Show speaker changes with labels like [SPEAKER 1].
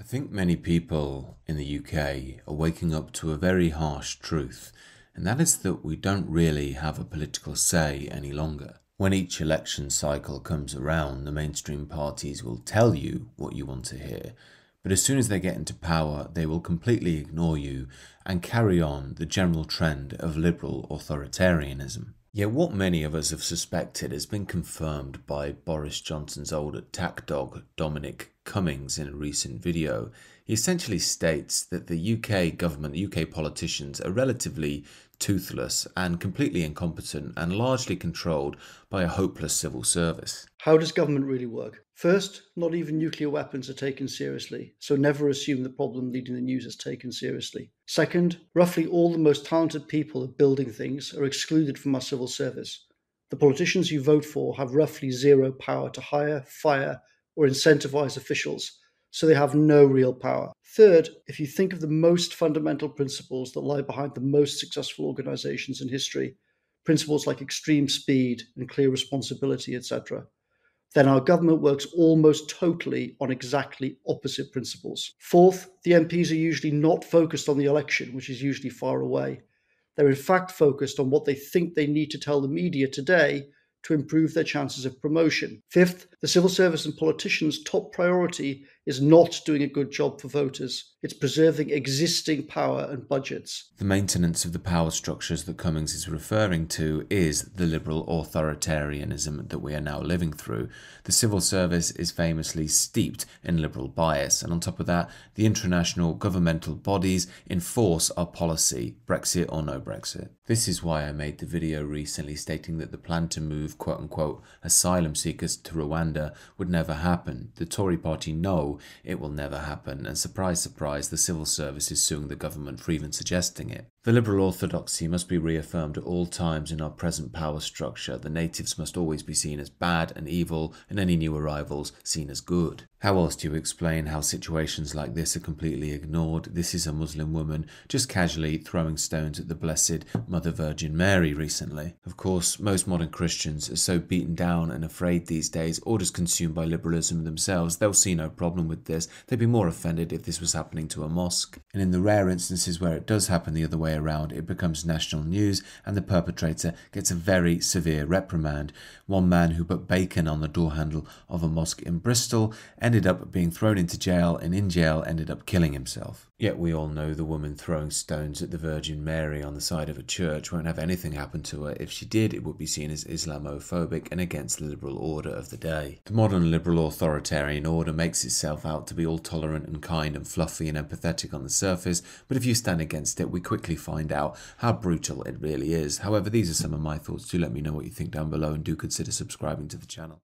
[SPEAKER 1] I think many people in the UK are waking up to a very harsh truth, and that is that we don't really have a political say any longer. When each election cycle comes around, the mainstream parties will tell you what you want to hear, but as soon as they get into power, they will completely ignore you and carry on the general trend of liberal authoritarianism. Yet what many of us have suspected has been confirmed by Boris Johnson's old attack dog, Dominic Cummings, in a recent video. He essentially states that the UK government, UK politicians are relatively toothless and completely incompetent and largely controlled by a hopeless civil service.
[SPEAKER 2] How does government really work? First, not even nuclear weapons are taken seriously, so never assume the problem leading the news is taken seriously. Second, roughly all the most talented people at building things are excluded from our civil service. The politicians you vote for have roughly zero power to hire, fire, or incentivize officials, so they have no real power. Third, if you think of the most fundamental principles that lie behind the most successful organizations in history, principles like extreme speed and clear responsibility, etc., then our government works almost totally on exactly opposite principles. Fourth, the MPs are usually not focused on the election, which is usually far away. They're in fact focused on what they think they need to tell the media today to improve their chances of promotion. Fifth, the civil service and politicians' top priority is not doing a good job for voters. It's preserving existing power and budgets.
[SPEAKER 1] The maintenance of the power structures that Cummings is referring to is the liberal authoritarianism that we are now living through. The civil service is famously steeped in liberal bias, and on top of that, the international governmental bodies enforce our policy, Brexit or no Brexit. This is why I made the video recently stating that the plan to move quote-unquote asylum seekers to Rwanda would never happen. The Tory party know it will never happen, and surprise, surprise, the civil service is suing the government for even suggesting it. The liberal orthodoxy must be reaffirmed at all times in our present power structure. The natives must always be seen as bad and evil, and any new arrivals seen as good. How else do you explain how situations like this are completely ignored? This is a Muslim woman just casually throwing stones at the Blessed Mother Virgin Mary recently. Of course, most modern Christians are so beaten down and afraid these days, or just consumed by liberalism themselves, they'll see no problem with this. They'd be more offended if this was happening to a mosque. And in the rare instances where it does happen the other way around, it becomes national news and the perpetrator gets a very severe reprimand. One man who put bacon on the door handle of a mosque in Bristol ended up being thrown into jail, and in jail ended up killing himself. Yet we all know the woman throwing stones at the Virgin Mary on the side of a church won't have anything happen to her. If she did, it would be seen as Islamophobic and against the liberal order of the day. The modern liberal authoritarian order makes itself out to be all tolerant and kind and fluffy and empathetic on the surface, but if you stand against it, we quickly find out how brutal it really is. However, these are some of my thoughts. Do let me know what you think down below, and do consider subscribing to the channel.